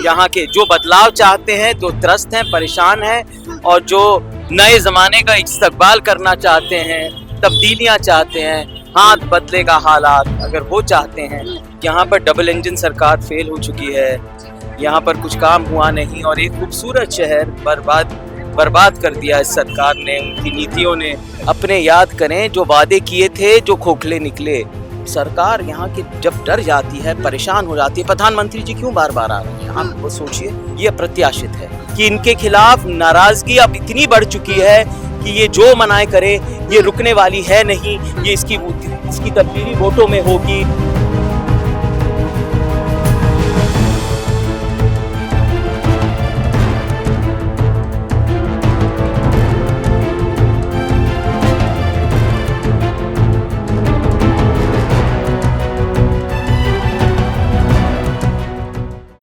यहाँ के जो बदलाव चाहते हैं, जो त्रस्त हैं, परेशान हैं और जो नए जमाने का इस्तकबाल करना चाहते हैं, तब्दीलियां चाहते हैं, हाथ बदलेगा हालात अगर वो चाहते हैं। यहाँ पर डबल इंजन सरकार फेल हो चुकी है, यहाँ पर कुछ काम हुआ नहीं और एक खूबसूरत शहर बर्बाद कर दिया इस सरकार ने, उनकी नीतियों ने। अपने याद करें जो वादे किए थे, जो खोखले निकले। सरकार यहाँ की जब डर जाती है, परेशान हो जाती है, प्रधानमंत्री जी क्यों बार बार आ रहे हैं, आप वो सोचिए। ये अप्रत्याशित है कि इनके खिलाफ नाराजगी अब इतनी बढ़ चुकी है कि ये जो मनाए करे ये रुकने वाली है नहीं। ये इसकी तब्दीली वोटों में होगी।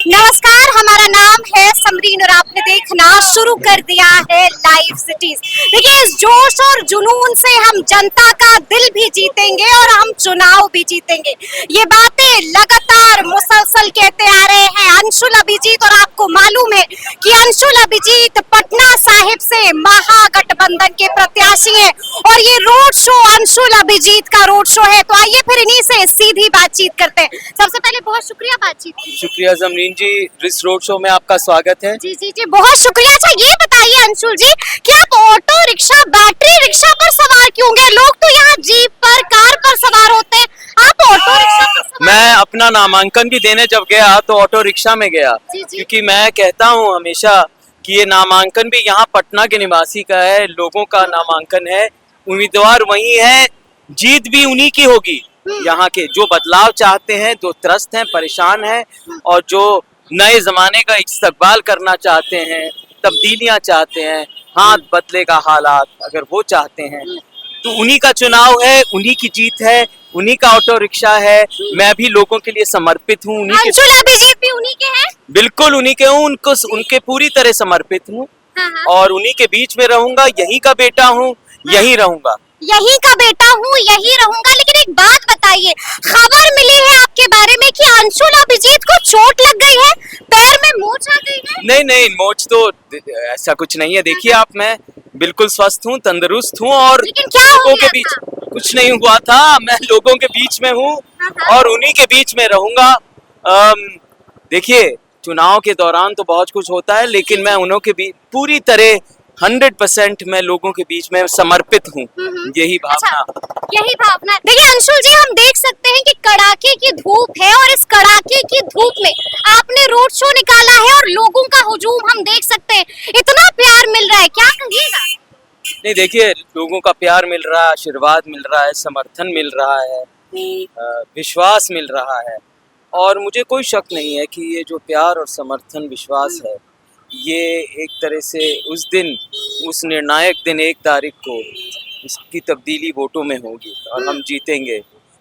नमस्कार, हमारा नाम है समरीन और आपने देखना शुरू कर दिया है लाइव सिटीज। देखिए, इस जोश और जुनून से हम जनता का दिल भी जीतेंगे और हम चुनाव भी जीतेंगे। ये बातें लगातार मुसलसल कहते आ रहे हैं अंशुल अभिजीत, और आपको मालूम है कि अंशुल अभिजीत पटना साहिब से महागठबंधन के प्रत्याशी हैं और ये रोड शो अंशुल अभिजीत का रोड शो है। तो आइए फिर इन्हीं से सीधी बातचीत करते हैं। सबसे पहले बहुत शुक्रिया बातचीत के लिए। शुक्रिया जमरीन जी, इस रोड शो में आपका स्वागत है। जी जी जी, बहुत शुक्रिया। अच्छा ये बताइए अंशुल जी कि आप ऑटो रिक्शा, बैटरी रिक्शा पर सवार क्यों गए? लोग तो यहाँ जीप पर, कार पर सवार होते हैं, आप ऑटो रिक्शा पर सवार? मैं अपना नामांकन भी देने जब गया तो ऑटो रिक्शा में गया, क्योंकि मैं कहता हूँ हमेशा कि ये नामांकन भी यहाँ पटना के निवासी का है, लोगों का नामांकन है, उम्मीदवार वही है, जीत भी उन्हीं की होगी। यहाँ के जो बदलाव चाहते हैं, जो त्रस्त हैं, परेशान हैं और जो नए जमाने का इस्तकबाल करना चाहते हैं, तब्दीलियां चाहते हैं, हाथ बदलेगा हालात अगर वो चाहते हैं, तो उन्हीं का चुनाव है, उन्हीं की जीत है, उन्हीं का ऑटो रिक्शा है। मैं भी लोगों के लिए समर्पित हूँ। अंशुल अभिजीत भी उन्हीं के हैं? बिल्कुल उन्हीं के हूँ, उनके पूरी तरह समर्पित हूँ और उन्हीं के बीच में रहूंगा। यहीं का बेटा हूँ, यहीं रहूंगा। यहीं का बेटा हूँ, यहीं रहूंगा। लेकिन एक बात बताइए, खबर मिली है आपके बारे में कि अंशुल अभिजीत को चोट लग गई है, पैर में मोच आ गई है? नहीं नहीं, मोच तो ऐसा कुछ नहीं है। देखिए आप, मैं बिल्कुल स्वस्थ हूँ, तंदुरुस्त हूँ और लोगों के बीच कुछ नहीं हुआ था। मैं लोगों के बीच में हूँ और उन्हीं के बीच में रहूंगा। देखिए, चुनाव के दौरान तो बहुत कुछ होता है, लेकिन मैं उन्हों के बीच पूरी तरह 100% मैं लोगों के बीच में समर्पित हूँ। यही भावना। अच्छा, यही भावना। देखिए अंशुल जी, हम देख सकते हैं कि कड़ाके की धूप है और इस कड़ाके की धूप में आपने रोड शो निकाला है और लोगों का हुजूम हम देख सकते हैं। इतना प्यार मिल रहा है, क्या कहिएगा? नहीं, देखिए, लोगों का प्यार मिल रहा है, आशीर्वाद मिल रहा है, समर्थन मिल रहा है, विश्वास मिल रहा है और मुझे कोई शक नहीं है कि ये जो प्यार और समर्थन, विश्वास है, ये एक तरह से उस निर्णायक दिन 1 तारीख को इसकी तब्दीली वोटों में होगी और हम जीतेंगे,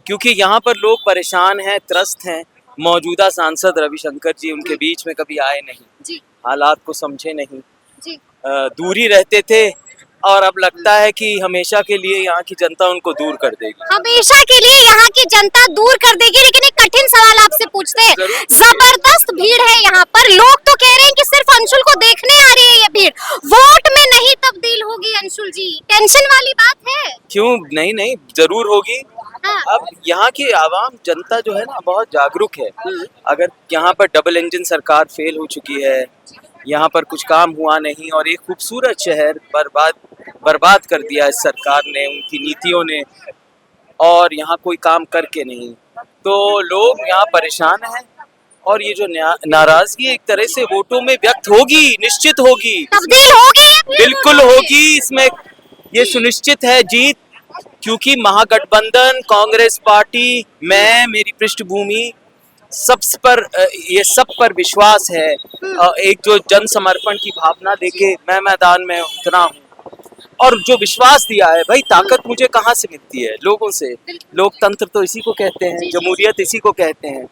क्योंकि यहाँ पर लोग परेशान हैं, त्रस्त हैं। मौजूदा सांसद रविशंकर जी उनके बीच में कभी आए नहीं, हालात को समझे नहीं, दूरी रहते थे और अब लगता है कि हमेशा के लिए यहाँ की जनता उनको दूर कर देगी। हमेशा के लिए यहाँ की जनता दूर कर देगी। लेकिन एक कठिन सवाल आपसे पूछते हैं, जबरदस्त भीड़ है यहाँ पर, लोग तो कह रहे हैं कि सिर्फ अंशुल को देखने आ रही है ये भीड़, वोट में नहीं तब्दील होगी। अंशुल जी, टेंशन वाली बात है? क्यों नहीं, नहीं जरूर होगी। अब यहाँ की आवाम, जनता जो है ना, बहुत जागरूक है। अगर यहाँ पर डबल इंजन सरकार फेल हो चुकी है, यहाँ पर कुछ काम हुआ नहीं और एक खूबसूरत शहर बर्बाद कर दिया इस सरकार ने, उनकी नीतियों ने, और यहाँ कोई काम करके नहीं, तो लोग यहाँ परेशान हैं और ये जो नाराजगी एक तरह से वोटों में व्यक्त होगी, निश्चित होगी, तब्दील होगी, बिल्कुल होगी। इसमें ये सुनिश्चित है जीत, क्योंकि महागठबंधन, कांग्रेस पार्टी, मैं, मेरी पृष्ठभूमि, सब पर विश्वास है। एक जो जन समर्पण की भावना लेके मैं मैदान में उतरा हूँ और जो विश्वास दिया है, भाई ताकत मुझे कहाँ से मिलती है? लोगों से। लोकतंत्र तो इसी को कहते हैं, जमहूरियत इसी को कहते हैं।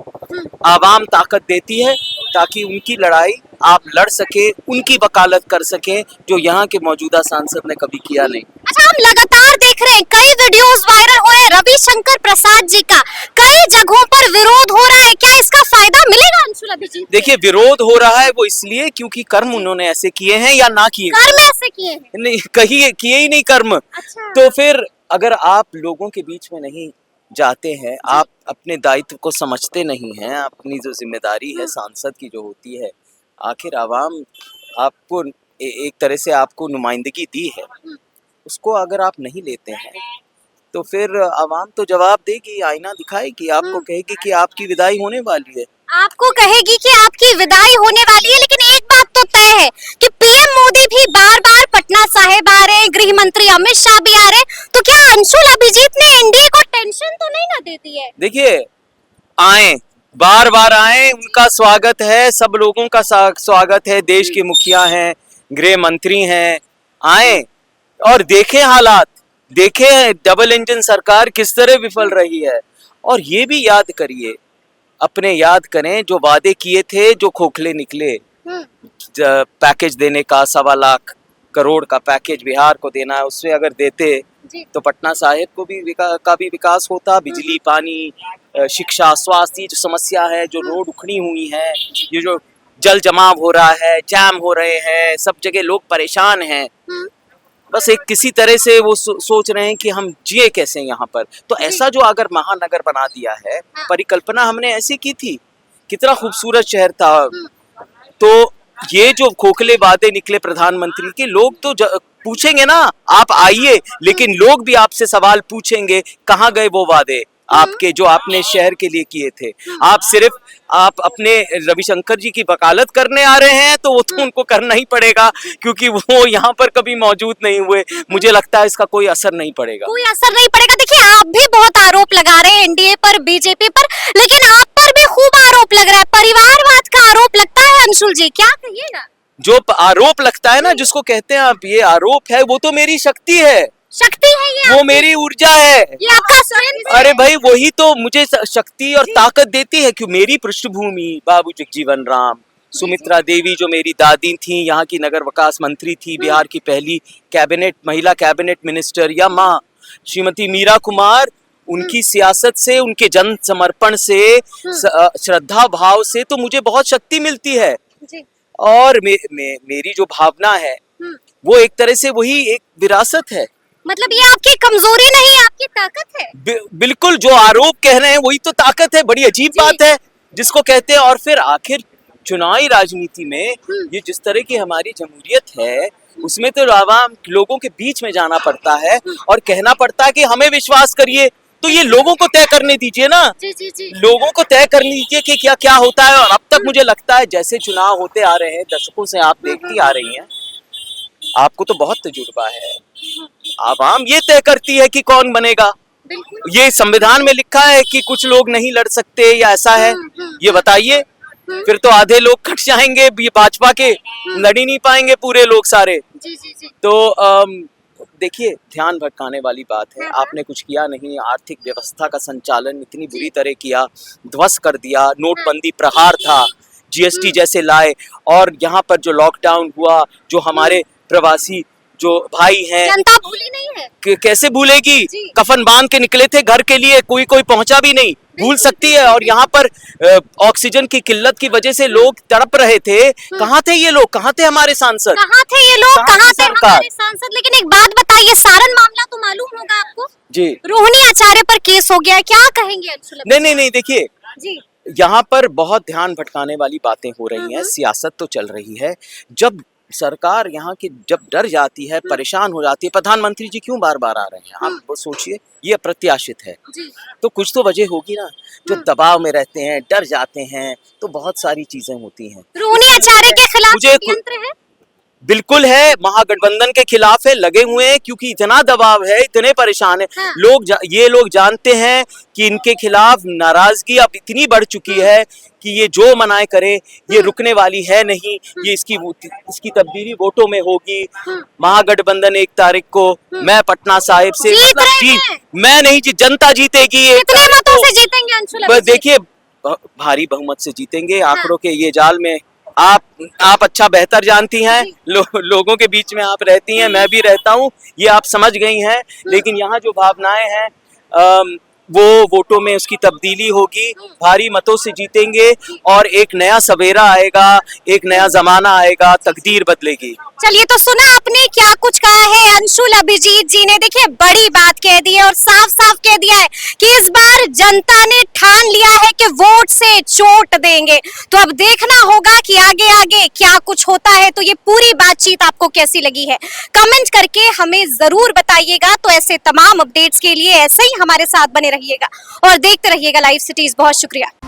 आवाम ताकत देती है ताकि उनकी लड़ाई आप लड़ सके, उनकी वकालत कर सके, जो यहाँ के मौजूदा सांसद ने कभी किया नहीं। अच्छा, हम लगातार देख रहे हैं, कई वीडियोस वायरल हो रहे हैं रविशंकर प्रसाद जी का, कई जगहों पर विरोध हो रहा है, क्या इसका फायदा मिलेगा अंशुल अभिजीत? देखिए, विरोध हो रहा है वो इसलिए क्योंकि कर्म उन्होंने ऐसे किए हैं या ना किए, कर्म ऐसे किए हैं? नहीं कहीं किए ही नहीं कर्म। अच्छा। तो फिर अगर आप लोगों के बीच में नहीं जाते हैं, आप अपने दायित्व को समझते नहीं हैं, अपनी जो जिम्मेदारी है सांसद की जो होती है, आखिर आवाम आपको एक तरह से आपको नुमाइंदगी दी है, उसको अगर आप नहीं लेते हैं तो फिर आवाम तो जवाब देगी, आईना दिखाएगी, आपको कहेगी कि आपकी विदाई होने वाली है। आपको कहेगी कि आपकी विदाई होने वाली है, लेकिन एक बात तो तय है कि पीएम मोदी भी बार बार पटना साहिब आ रहे हैं, गृह मंत्री अमित शाह भी आ रहे हैं, तो क्या अंशुल अभिजीत ने एनडीए को टेंशन तो नहीं ना देती है? देखिए, आए, बार बार आए, उनका स्वागत है, सब लोगों का स्वागत है, देश के मुखिया हैं, गृह मंत्री हैं, आए और देखें हालात, देखें डबल इंजन सरकार किस तरह विफल रही है। और ये भी याद करिए, अपने याद करें जो वादे किए थे, जो खोखले निकले, पैकेज देने का 1.25 लाख करोड़ का पैकेज बिहार को देना है, उससे अगर देते तो पटना साहिब को भी का भी विकास होता, बिजली, पानी, शिक्षा, स्वास्थ्य, ये जो समस्या है, जो रोड उखड़ी हुई है, ये जो जल जमाव हो रहा है, जैम हो रहे हैं, सब जगह लोग परेशान हैं, बस एक किसी तरह से वो सोच रहे हैं कि हम जिए कैसे यहाँ पर। तो ऐसा जो अगर महानगर बना दिया है, परिकल्पना हमने ऐसी की थी, कितना खूबसूरत शहर था, तो ये जो खोखले वादे निकले प्रधानमंत्री के, लोग तो पूछेंगे ना, आप आइए, लेकिन लोग भी आपसे सवाल पूछेंगे, कहाँ गए वो वादे आपके जो आपने शहर के लिए किए थे। आप अपने रविशंकर जी की वकालत करने आ रहे हैं, तो वो तो उनको करना ही पड़ेगा, क्योंकि वो यहाँ पर कभी मौजूद नहीं हुए। मुझे लगता है इसका कोई असर नहीं पड़ेगा, कोई असर नहीं पड़ेगा। देखिए, आप भी बहुत आरोप लगा रहे हैं एनडीए पर, बीजेपी पर, लेकिन आप पर भी खूब आरोप लग रहा है, परिवारवाद का आरोप लगता है। अंशुल जी, क्या कहिएगा? जो आरोप लगता है ना, जिसको कहते हैं आप ये आरोप है, वो तो मेरी शक्ति है, शक्ति है ये, वो मेरी ऊर्जा है, ये आपका स्ट्रेंथ है। अरे भाई, वही तो मुझे शक्ति और ताकत देती है। कि मेरी पृष्ठभूमि, बाबू जगजीवन राम, सुमित्रा देवी जो मेरी दादी थी, यहाँ की नगर विकास मंत्री थी, बिहार की पहली महिला कैबिनेट मिनिस्टर, या माँ श्रीमती मीरा कुमार, उनकी सियासत से, उनके जन समर्पण से, श्रद्धा भाव से तो मुझे बहुत शक्ति मिलती है। और मेरी जो भावना है वो एक तरह से वही एक विरासत है। मतलब ये आपकी कमजोरी नहीं, आपकी ताकत है। बिल्कुल, जो आरोप कह रहे हैं वही तो ताकत है। बड़ी अजीब बात है जिसको कहते हैं। और फिर आखिर चुनावी राजनीति में ये जिस तरह की हमारी जमहूरियत है, उसमें तो आवाम लोगों के बीच में जाना पड़ता है और कहना पड़ता है कि हमें विश्वास करिए। तो ये लोगों को तय करने दीजिए ना, लोगों को तय कर लीजिए कि क्या क्या होता है। और अब तक मुझे लगता है जैसे चुनाव होते आ रहे हैं, दशकों से आप देखती आ रही हैं, आपको तो बहुत तजुर्बा है। आवाम ये तय करती है कि कौन बनेगा। ये संविधान में लिखा है कि कुछ लोग नहीं लड़ सकते या ऐसा है, ये बताइए। फिर तो आधे लोग कट जाएंगे, भाजपा के लड़ ही नहीं पाएंगे पूरे लोग सारे। तो देखिए, ध्यान भटकाने वाली बात है। आपने कुछ किया नहीं, आर्थिक व्यवस्था का संचालन इतनी बुरी तरह किया, ध्वस्त कर दिया। नोटबंदी प्रहार था, जीएसटी जैसे लाए, और यहाँ पर जो लॉकडाउन हुआ, जो हमारे प्रवासी जो भाई हैं, जनता भूली नहीं है। कैसे भूलेगी? कफन बांध के निकले थे घर के लिए, कोई पहुंचा भी नहीं, भूल सकती है। और यहाँ पर ऑक्सीजन की किल्लत की वजह से लोग तड़प रहे थे। कहाँ थे ये लोग? कहाँ थे हमारे सांसद? कहाँ थे ये लोग? कहाँ थे हमारे सांसद? लेकिन एक बात बताइए, सारण मामला तो मालूम होगा आपको जी, रोहिणी आचार्य पर केस हो गया, क्या कहेंगे अंशुल? नहीं, देखिए, यहाँ पर बहुत ध्यान भटकाने वाली बातें हो रही हैं। सियासत तो चल रही है। जब सरकार यहाँ की जब डर जाती है, परेशान हो जाती है, प्रधानमंत्री जी क्यों बार बार आ रहे हैं? आप वो सोचिए, ये अप्रत्याशित है। तो कुछ तो वजह होगी ना। जो दबाव में रहते हैं, डर जाते हैं, तो बहुत सारी चीजें होती हैं। रोहिणी आचार्य के खिलाफ षड्यंत्र है? बिल्कुल है, महागठबंधन के खिलाफ है, लगे हुए हैं, क्योंकि इतना दबाव है, इतने परेशान है। ये लोग जानते हैं कि इनके खिलाफ नाराजगी अब इतनी बढ़ चुकी है कि ये जो मनाए करे, ये रुकने वाली है नहीं। ये इसकी तब्दीली वोटों में होगी। महागठबंधन 1 तारीख को मैं पटना साहिब से मैं नहीं जनता जीतेगी। कितने मतों से जीतेंगे अंशुल? देखिए, भारी बहुमत से जीतेंगे। आंकड़ों के ये जाल में आप अच्छा बेहतर जानती हैं। लोगों के बीच में आप रहती हैं, मैं भी रहता हूं, ये आप समझ गई हैं। लेकिन यहाँ जो भावनाएं हैं, वो वोटों में उसकी तब्दीली होगी, भारी मतों से जीतेंगे और एक नया सवेरा आएगा, एक नया जमाना आएगा, तकदीर बदलेगी। चलिए, तो सुना आपने क्या कुछ कहा है अंशुल अभिजीत जी ने। देखिए, बड़ी बात कह दी है और साफ साफ कह दिया है कि इस बार जनता ने ठान लिया है कि वोट से चोट देंगे। तो अब देखना होगा कि आगे आगे क्या कुछ होता है। तो ये पूरी बातचीत आपको कैसी लगी है, कमेंट करके हमें जरूर बताइएगा। तो ऐसे तमाम अपडेट्स के लिए ऐसे ही हमारे साथ बने रहिएगा और देखते रहिएगा लाइव सिटीज। बहुत शुक्रिया।